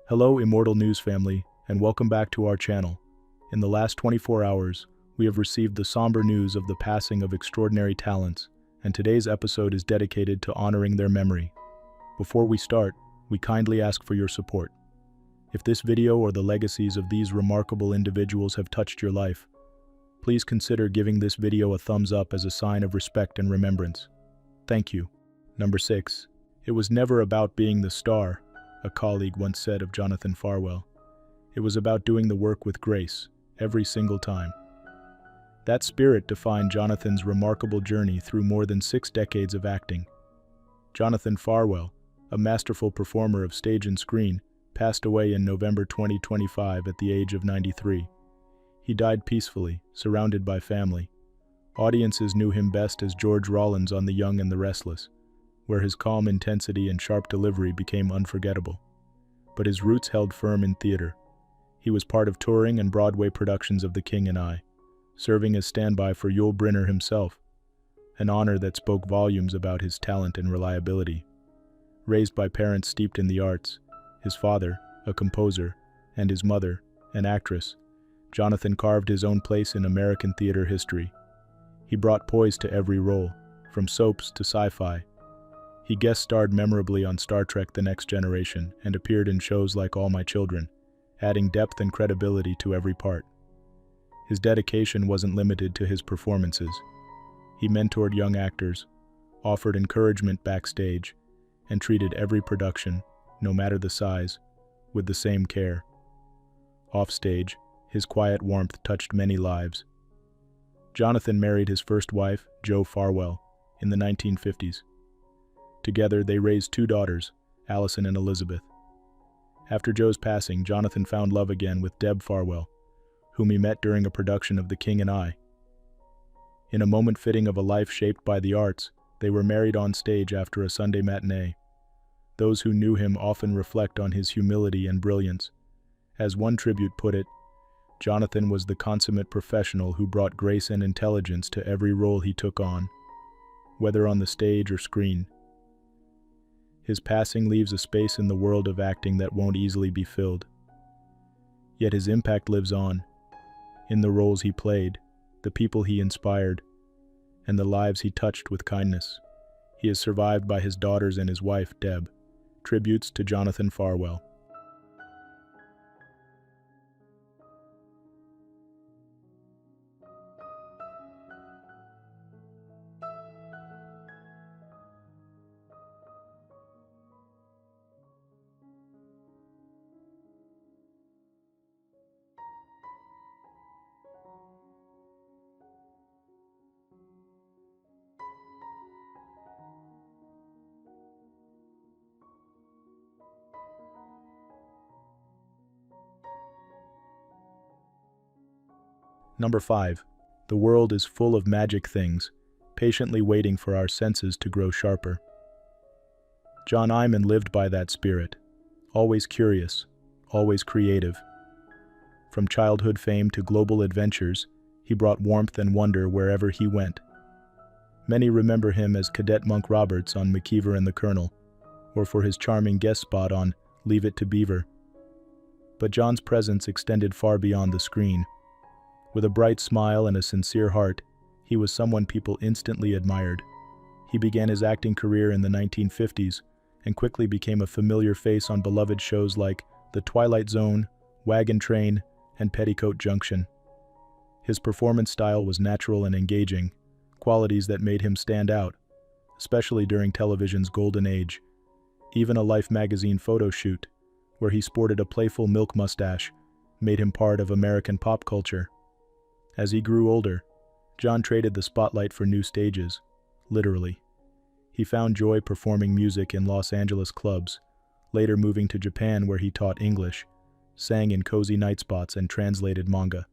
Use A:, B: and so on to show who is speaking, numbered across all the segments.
A: Hello, Immortal News family, and welcome back to our channel. In the last 24 hours, we have received the somber news of the passing of extraordinary talents, and today's episode is dedicated to honoring their memory. Before we start, we kindly ask for your support. If this video or the legacies of these remarkable individuals have touched your life, please consider giving this video a thumbs up as a sign of respect and remembrance. Thank you. Number 6. It was never about being the star, a colleague once said of Jonathan Farwell. It was about doing the work with grace, every single time. That spirit defined Jonathan's remarkable journey through more than 6 decades of acting. Jonathan Farwell, a masterful performer of stage and screen, passed away in November 2025 at the age of 93. He died peacefully, surrounded by family. Audiences knew him best as George Rollins on The Young and the Restless, where his calm intensity and sharp delivery became unforgettable. But his roots held firm in theater. He was part of touring and Broadway productions of The King and I, serving as standby for Yul Brynner himself, an honor that spoke volumes about his talent and reliability. Raised by parents steeped in the arts, his father, a composer, and his mother, an actress, Jonathan carved his own place in American theater history. He brought poise to every role, from soaps to sci-fi. He guest-starred memorably on Star Trek: The Next Generation and appeared in shows like All My Children, adding depth and credibility to every part. His dedication wasn't limited to his performances. He mentored young actors, offered encouragement backstage, and treated every production, no matter the size, with the same care. Offstage, his quiet warmth touched many lives. Jonathan married his first wife, Jo Farwell, in the 1950s. Together, they raised 2 daughters, Allison and Elizabeth. After Jo's passing, Jonathan found love again with Deb Farwell, whom he met during a production of The King and I. In a moment fitting of a life shaped by the arts, they were married on stage after a Sunday matinee. Those who knew him often reflect on his humility and brilliance. As one tribute put it, Jonathan was the consummate professional who brought grace and intelligence to every role he took on, whether on the stage or screen. His passing leaves a space in the world of acting that won't easily be filled. Yet his impact lives on, in the roles he played, the people he inspired, and the lives he touched with kindness. He is survived by his daughters and his wife, Deb. Tributes to Jonathan Farwell. Number 5. The world is full of magic things, patiently waiting for our senses to grow sharper. John Eimen lived by that spirit, always curious, always creative. From childhood fame to global adventures, he brought warmth and wonder wherever he went. Many remember him as Cadet Monk Roberts on McKeever and the Colonel, or for his charming guest spot on Leave It to Beaver. But John's presence extended far beyond the screen. With a bright smile and a sincere heart, he was someone people instantly admired. He began his acting career in the 1950s and quickly became a familiar face on beloved shows like The Twilight Zone, Wagon Train, and Petticoat Junction. His performance style was natural and engaging, qualities that made him stand out, especially during television's golden age. Even a Life magazine photo shoot, where he sported a playful milk mustache, made him part of American pop culture. As he grew older, John traded the spotlight for new stages, literally. He found joy performing music in Los Angeles clubs, later moving to Japan where he taught English, sang in cozy night spots and translated manga.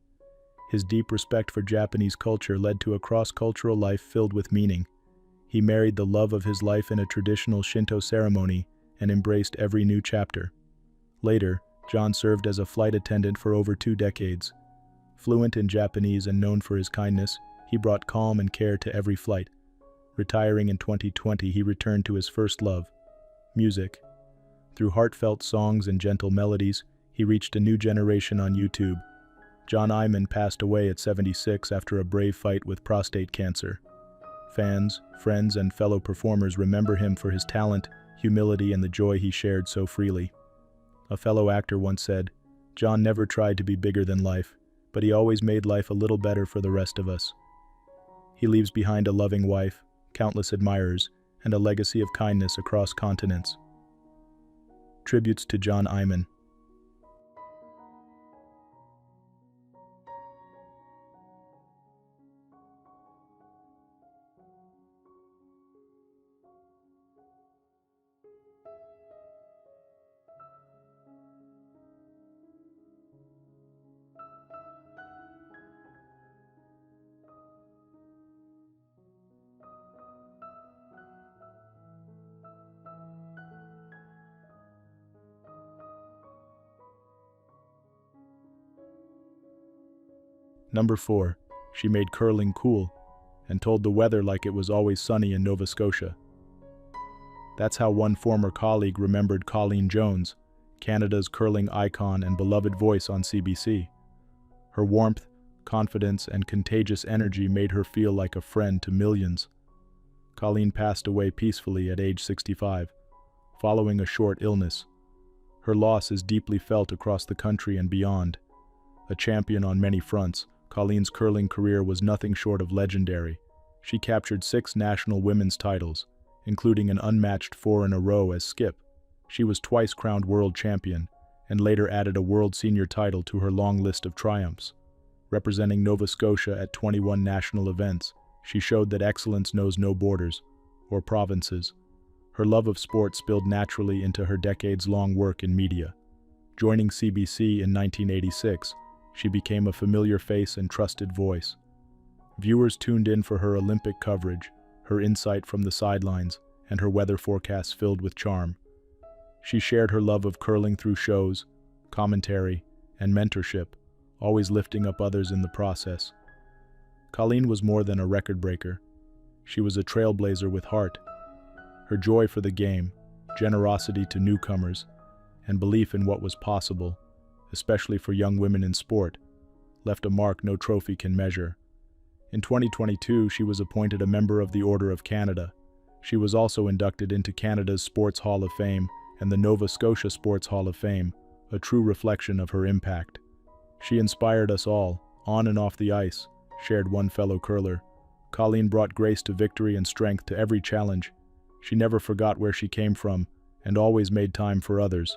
A: His deep respect for Japanese culture led to a cross-cultural life filled with meaning. He married the love of his life in a traditional Shinto ceremony and embraced every new chapter. Later, John served as a flight attendant for over 2 decades. Fluent in Japanese and known for his kindness, he brought calm and care to every flight. Retiring in 2020, he returned to his first love, music. Through heartfelt songs and gentle melodies, he reached a new generation on YouTube. John Eimen passed away at 76 after a brave fight with prostate cancer. Fans, friends, and fellow performers remember him for his talent, humility, and the joy he shared so freely. A fellow actor once said, "John never tried to be bigger than life, but he always made life a little better for the rest of us." He leaves behind a loving wife, countless admirers, and a legacy of kindness across continents. Tributes to John Eimen. Number 4. She made curling cool and told the weather like it was always sunny in Nova Scotia. That's how one former colleague remembered Colleen Jones, Canada's curling icon and beloved voice on CBC. Her warmth, confidence, and contagious energy made her feel like a friend to millions. Colleen passed away peacefully at age 65, following a short illness. Her loss is deeply felt across the country and beyond. A champion on many fronts, Colleen's curling career was nothing short of legendary. She captured 6 national women's titles, including an unmatched 4 in a row as skip. She was twice crowned world champion, and later added a world senior title to her long list of triumphs. Representing Nova Scotia at 21 national events, she showed that excellence knows no borders or provinces. Her love of sport spilled naturally into her decades-long work in media. Joining CBC in 1986, she became a familiar face and trusted voice. Viewers tuned in for her Olympic coverage, her insight from the sidelines, and her weather forecasts filled with charm. She shared her love of curling through shows, commentary, and mentorship, always lifting up others in the process. Colleen was more than a record breaker. She was a trailblazer with heart. Her joy for the game, generosity to newcomers, and belief in what was possible, especially for young women in sport, left a mark no trophy can measure. In 2022, she was appointed a member of the Order of Canada. She was also inducted into Canada's Sports Hall of Fame and the Nova Scotia Sports Hall of Fame, a true reflection of her impact. She inspired us all, on and off the ice, shared one fellow curler. Colleen brought grace to victory and strength to every challenge. She never forgot where she came from and always made time for others.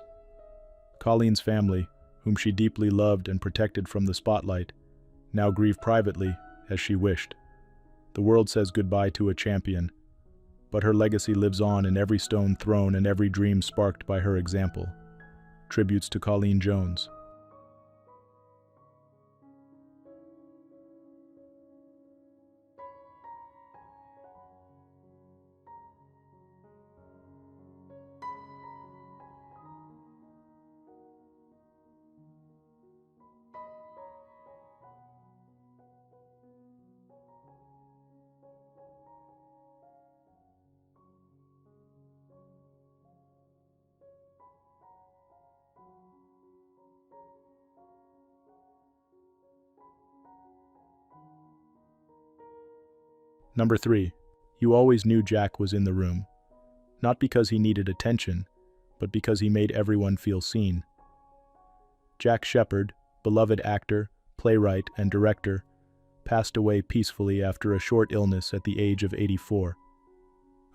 A: Colleen's family, whom she deeply loved and protected from the spotlight, now grieve privately as she wished. The world says goodbye to a champion, but her legacy lives on in every stone thrown and every dream sparked by her example. Tributes to Colleen Jones. Number 3. You always knew Jack was in the room. Not because he needed attention, but because he made everyone feel seen. Jack Shepard, beloved actor, playwright, and director, passed away peacefully after a short illness at the age of 84.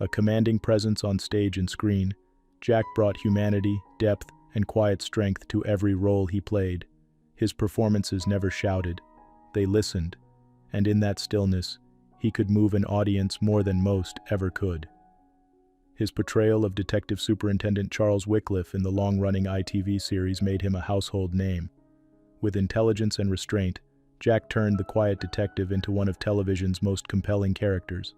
A: A commanding presence on stage and screen, Jack brought humanity, depth, and quiet strength to every role he played. His performances never shouted. They listened, and in that stillness, he could move an audience more than most ever could. His portrayal of Detective Superintendent Charles Wycliffe in the long-running ITV series made him a household name. With intelligence and restraint, Jack turned the quiet detective into one of television's most compelling characters.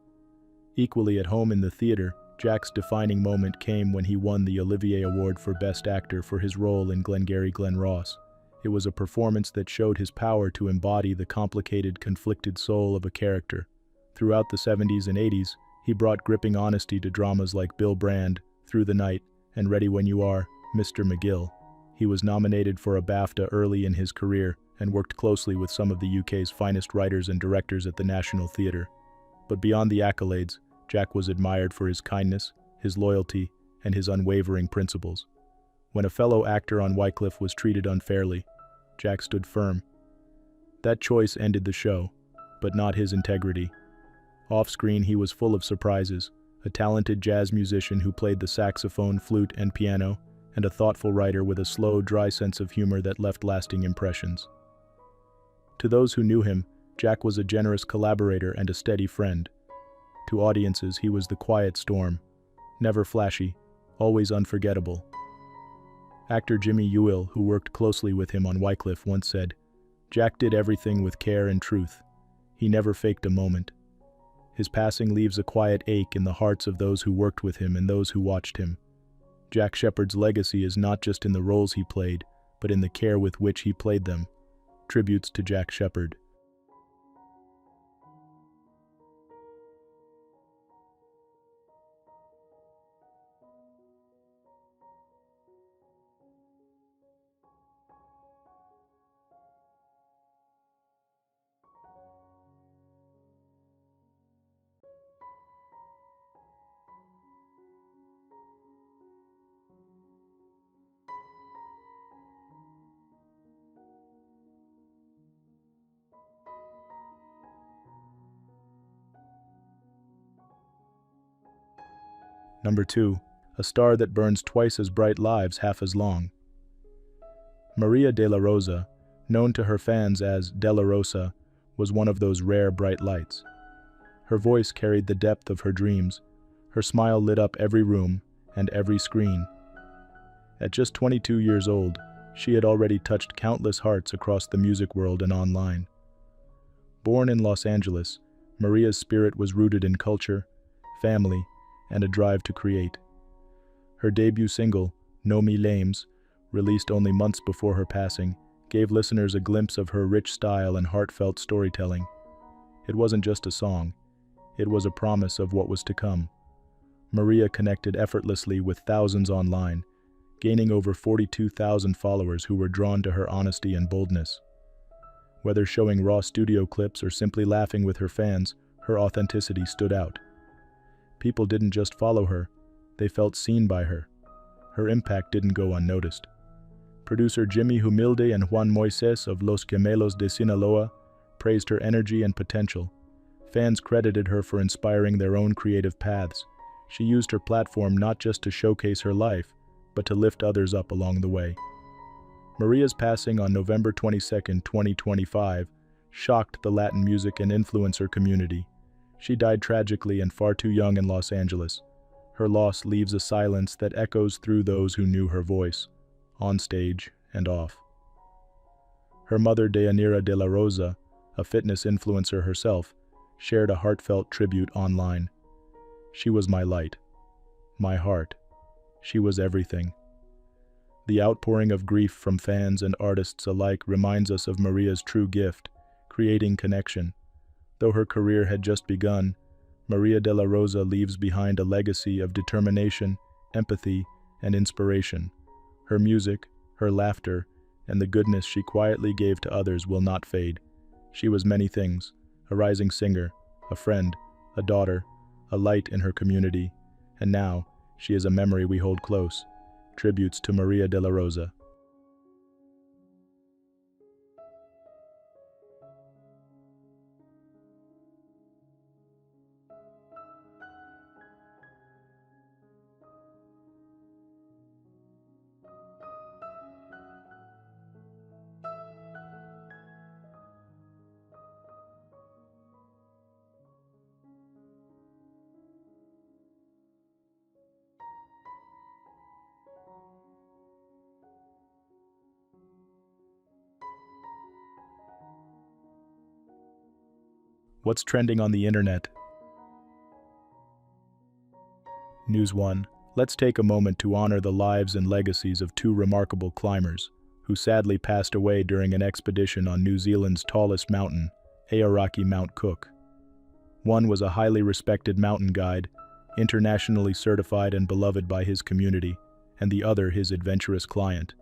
A: Equally at home in the theater, Jack's defining moment came when he won the Olivier Award for Best Actor for his role in Glengarry Glen Ross. It was a performance that showed his power to embody the complicated, conflicted soul of a character. Throughout the 70s and 80s, he brought gripping honesty to dramas like Bill Brand, Through the Night, and Ready When You Are. Mr. McGill. He was nominated for a BAFTA early in his career and worked closely with some of the UK's finest writers and directors at the National Theatre. But beyond the accolades, Jack was admired for his kindness, his loyalty, and his unwavering principles. When a fellow actor on Wycliffe was treated unfairly, Jack stood firm. That choice ended the show, but not his integrity. Off-screen, he was full of surprises, a talented jazz musician who played the saxophone, flute, and piano, and a thoughtful writer with a slow, dry sense of humor that left lasting impressions. To those who knew him, Jack was a generous collaborator and a steady friend. To audiences, he was the quiet storm, never flashy, always unforgettable. Actor Jimmy Ewell, who worked closely with him on Wycliffe, once said, "Jack did everything with care and truth. He never faked a moment." His passing leaves a quiet ache in the hearts of those who worked with him and those who watched him. Jack Shepard's legacy is not just in the roles he played, but in the care with which he played them. Tributes to Jack Shepard. Number 2. A star that burns twice as bright, lives half as long. Maria de la Rosa, known to her fans as De La Rosa, was one of those rare bright lights. Her voice carried the depth of her dreams. Her smile lit up every room and every screen. At just 22 years old, she had already touched countless hearts across the music world and online. Born in Los Angeles, Maria's spirit was rooted in culture, family, and a drive to create. Her debut single, No Me Lames, released only months before her passing, gave listeners a glimpse of her rich style and heartfelt storytelling. It wasn't just a song, it was a promise of what was to come. Maria connected effortlessly with thousands online, gaining over 42,000 followers who were drawn to her honesty and boldness. Whether showing raw studio clips or simply laughing with her fans, her authenticity stood out. People didn't just follow her, they felt seen by her. Her impact didn't go unnoticed. Producer Jimmy Humilde and Juan Moises of Los Gemelos de Sinaloa praised her energy and potential. Fans credited her for inspiring their own creative paths. She used her platform not just to showcase her life, but to lift others up along the way. Maria's passing on November 22, 2025, shocked the Latin music and influencer community. She died tragically and far too young in Los Angeles. Her loss leaves a silence that echoes through those who knew her voice, on stage and off. Her mother, Deyanira de la Rosa, a fitness influencer herself, shared a heartfelt tribute online. "She was my light, my heart. She was everything." The outpouring of grief from fans and artists alike reminds us of Maria's true gift, creating connection. Though her career had just begun, Maria de la Rosa leaves behind a legacy of determination, empathy, and inspiration. Her music, her laughter, and the goodness she quietly gave to others will not fade. She was many things: a rising singer, a friend, a daughter, a light in her community, and now she is a memory we hold close. Tributes to Maria de la Rosa. What's trending on the internet? News 1. Let's take a moment to honor the lives and legacies of two remarkable climbers who sadly passed away during an expedition on New Zealand's tallest mountain, Aoraki Mount Cook. One was a highly respected mountain guide, internationally certified and beloved by his community, and the other his adventurous client,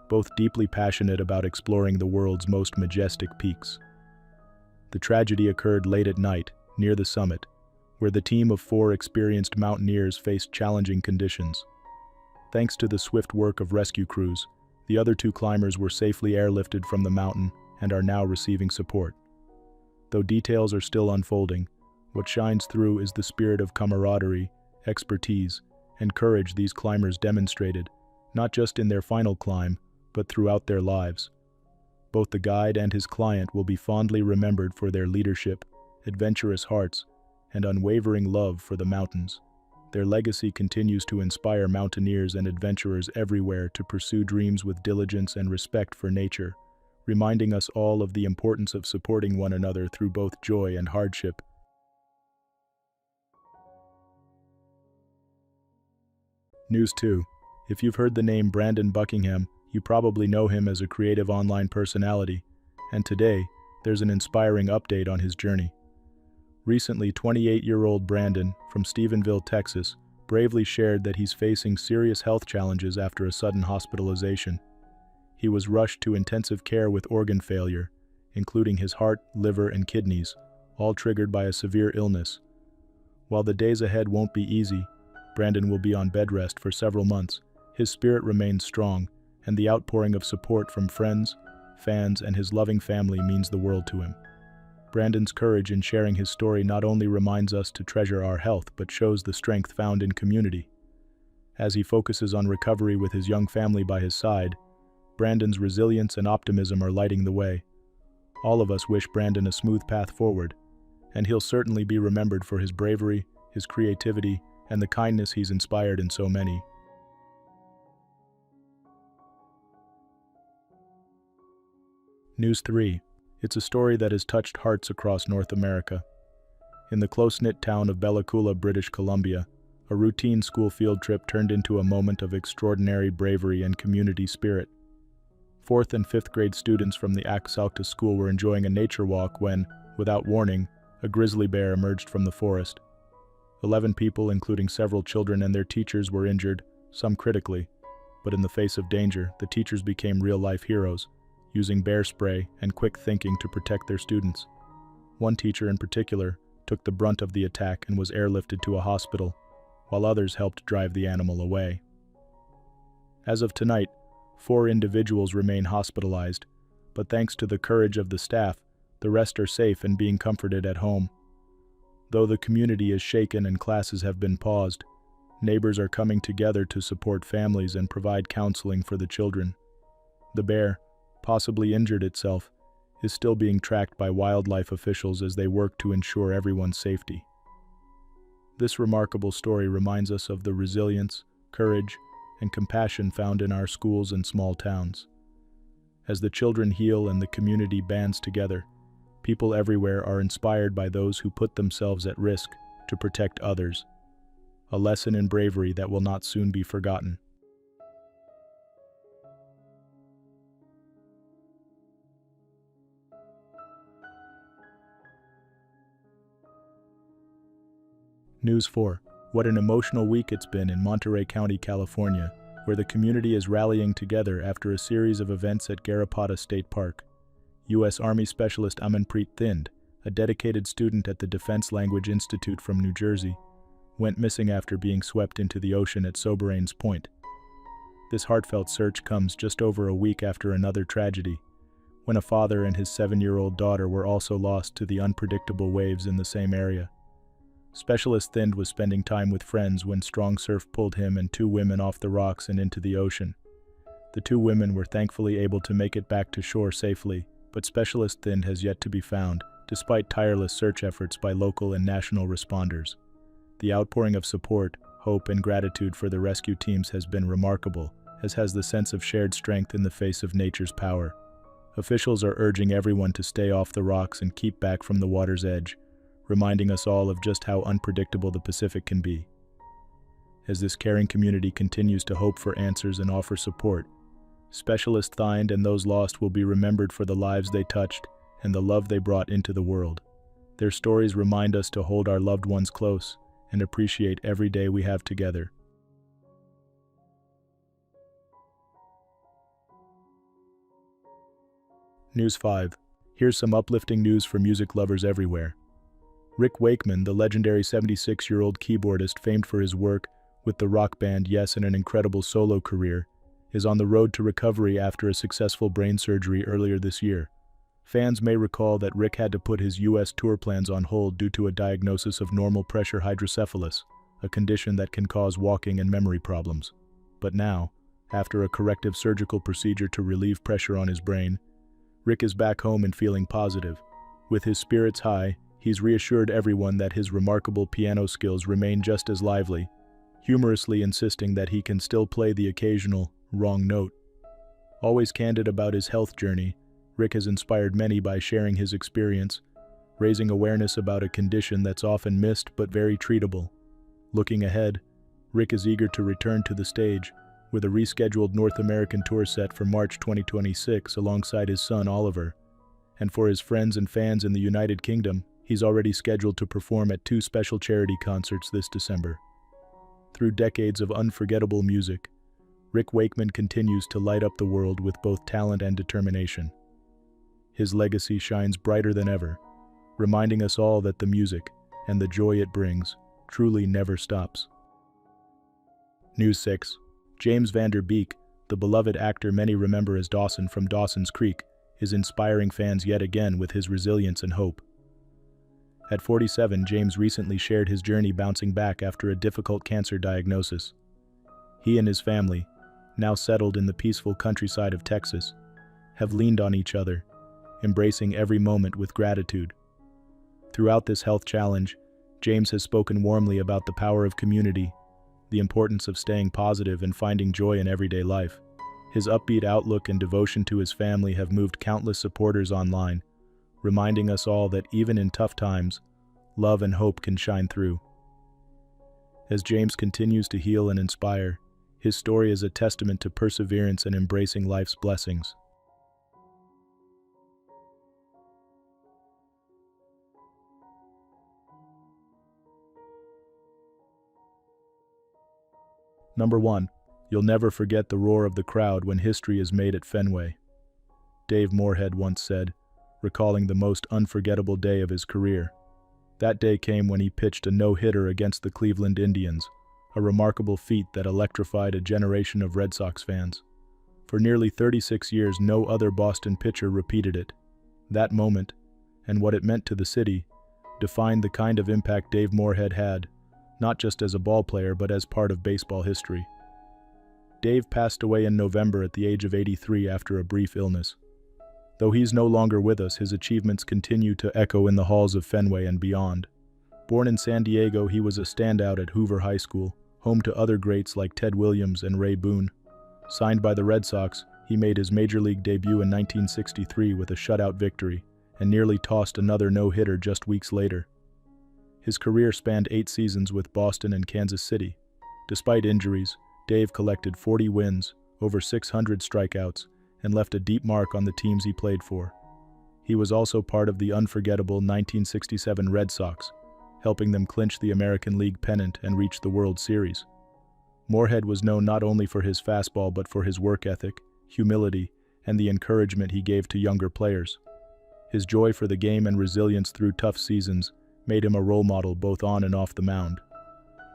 A: both deeply passionate about exploring the world's most majestic peaks. The tragedy occurred late at night, near the summit, where the team of 4 experienced mountaineers faced challenging conditions. Thanks to the swift work of rescue crews, the other 2 climbers were safely airlifted from the mountain and are now receiving support. Though details are still unfolding, what shines through is the spirit of camaraderie, expertise, and courage these climbers demonstrated, not just in their final climb, but throughout their lives. Both the guide and his client will be fondly remembered for their leadership, adventurous hearts, and unwavering love for the mountains. Their legacy continues to inspire mountaineers and adventurers everywhere to pursue dreams with diligence and respect for nature, reminding us all of the importance of supporting one another through both joy and hardship. News 2. If you've heard the name Brandon Buckingham, you probably know him as a creative online personality, and today, there's an inspiring update on his journey. Recently, 28-year-old Brandon, from Stephenville, Texas, bravely shared that he's facing serious health challenges after a sudden hospitalization. He was rushed to intensive care with organ failure, including his heart, liver, and kidneys, all triggered by a severe illness. While the days ahead won't be easy, Brandon will be on bed rest for several months. His spirit remains strong, and the outpouring of support from friends, fans, and his loving family means the world to him. Brandon's courage in sharing his story not only reminds us to treasure our health but shows the strength found in community. As he focuses on recovery with his young family by his side, Brandon's resilience and optimism are lighting the way. All of us wish Brandon a smooth path forward, and he'll certainly be remembered for his bravery, his creativity, and the kindness he's inspired in so many. News 3. It's a story that has touched hearts across North America. In the close-knit town of Bella Coola, British Columbia, a routine school field trip turned into a moment of extraordinary bravery and community spirit. 4th and 5th grade students from the Axalta school were enjoying a nature walk when, without warning, a grizzly bear emerged from the forest. 11 people, including several children and their teachers, were injured, some critically, but in the face of danger, the teachers became real-life heroes, using bear spray and quick thinking to protect their students. One teacher in particular took the brunt of the attack and was airlifted to a hospital, while others helped drive the animal away. As of tonight, 4 individuals remain hospitalized, but thanks to the courage of the staff, the rest are safe and being comforted at home. Though the community is shaken and classes have been paused, neighbors are coming together to support families and provide counseling for the children. The bear, possibly injured itself, is still being tracked by wildlife officials as they work to ensure everyone's safety. This remarkable story reminds us of the resilience, courage, and compassion found in our schools and small towns. As the children heal and the community bands together, people everywhere are inspired by those who put themselves at risk to protect others, a lesson in bravery that will not soon be forgotten. News 4. What an emotional week it's been in Monterey County, California, where the community is rallying together after a series of events at Garrapata State Park. U.S. Army Specialist Amanpreet Thind, a dedicated student at the Defense Language Institute from New Jersey, went missing after being swept into the ocean at Soberanes Point. This heartfelt search comes just over a week after another tragedy, when a father and his 7-year-old daughter were also lost to the unpredictable waves in the same area. Specialist Thind was spending time with friends when strong surf pulled him and 2 women off the rocks and into the ocean. The 2 women were thankfully able to make it back to shore safely, but Specialist Thind has yet to be found, despite tireless search efforts by local and national responders. The outpouring of support, hope, and gratitude for the rescue teams has been remarkable, as has the sense of shared strength in the face of nature's power. Officials are urging everyone to stay off the rocks and keep back from the water's edge, reminding us all of just how unpredictable the Pacific can be. As this caring community continues to hope for answers and offer support, Specialist Thind and those lost will be remembered for the lives they touched and the love they brought into the world. Their stories remind us to hold our loved ones close and appreciate every day we have together. News 5. Here's some uplifting news for music lovers everywhere. Rick Wakeman, the legendary 76-year-old keyboardist famed for his work with the rock band Yes and an incredible solo career, is on the road to recovery after a successful brain surgery earlier this year. Fans may recall that Rick had to put his U.S. tour plans on hold due to a diagnosis of normal pressure hydrocephalus, a condition that can cause walking and memory problems. But now, after a corrective surgical procedure to relieve pressure on his brain, Rick is back home and feeling positive. With his spirits high, he's reassured everyone that his remarkable piano skills remain just as lively, humorously insisting that he can still play the occasional wrong note. Always candid about his health journey, Rick has inspired many by sharing his experience, raising awareness about a condition that's often missed but very treatable. Looking ahead, Rick is eager to return to the stage, with a rescheduled North American tour set for March 2026 alongside his son Oliver. And for his friends and fans in the United Kingdom, he's already scheduled to perform at 2 special charity concerts this December. Through decades of unforgettable music, Rick Wakeman continues to light up the world with both talent and determination. His legacy shines brighter than ever, reminding us all that the music, and the joy it brings, truly never stops. News 6. James Van Der Beek, the beloved actor many remember as Dawson from Dawson's Creek, is inspiring fans yet again with his resilience and hope. At 47, James recently shared his journey bouncing back after a difficult cancer diagnosis. He and his family, now settled in the peaceful countryside of Texas, have leaned on each other, embracing every moment with gratitude. Throughout this health challenge, James has spoken warmly about the power of community, the importance of staying positive and finding joy in everyday life. His upbeat outlook and devotion to his family have moved countless supporters online, reminding us all that even in tough times, love and hope can shine through. As James continues to heal and inspire, his story is a testament to perseverance and embracing life's blessings. Number 1. You'll never forget the roar of the crowd when history is made at Fenway. Dave Morehead once said, recalling the most unforgettable day of his career. That day came when he pitched a no-hitter against the Cleveland Indians, a remarkable feat that electrified a generation of Red Sox fans. For nearly 36 years, no other Boston pitcher repeated it. That moment, and what it meant to the city, defined the kind of impact Dave Morehead had, not just as a ballplayer but as part of baseball history. Dave passed away in November at the age of 83 after a brief illness. Though he's no longer with us, his achievements continue to echo in the halls of Fenway and beyond. Born in San Diego, he was a standout at Hoover High School, home to other greats like Ted Williams and Ray Boone. Signed by the Red Sox, he made his major league debut in 1963 with a shutout victory, and nearly tossed another no-hitter just weeks later. His career spanned 8 seasons with Boston and Kansas City. Despite injuries, Dave collected 40 wins, over 600 strikeouts, and left a deep mark on the teams he played for. He was also part of the unforgettable 1967 Red Sox, helping them clinch the American League pennant and reach the World Series. Morehead was known not only for his fastball but for his work ethic, humility, and the encouragement he gave to younger players. His joy for the game and resilience through tough seasons made him a role model both on and off the mound.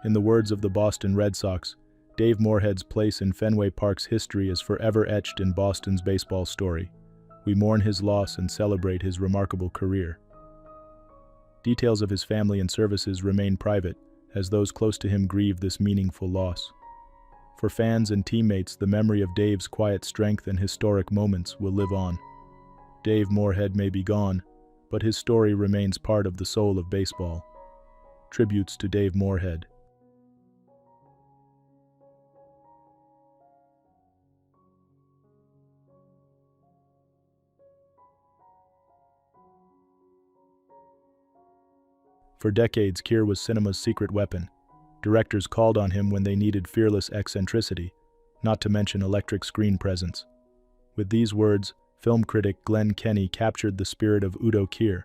A: In the words of the Boston Red Sox, Dave Morehead's place in Fenway Park's history is forever etched in Boston's baseball story. We mourn his loss and celebrate his remarkable career. Details of his family and services remain private, as those close to him grieve this meaningful loss. For fans and teammates, the memory of Dave's quiet strength and historic moments will live on. Dave Morehead may be gone, but his story remains part of the soul of baseball. Tributes to Dave Morehead. For decades, Keir was cinema's secret weapon. Directors called on him when they needed fearless eccentricity, not to mention electric screen presence. With these words, film critic Glenn Kenny captured the spirit of Udo Kier,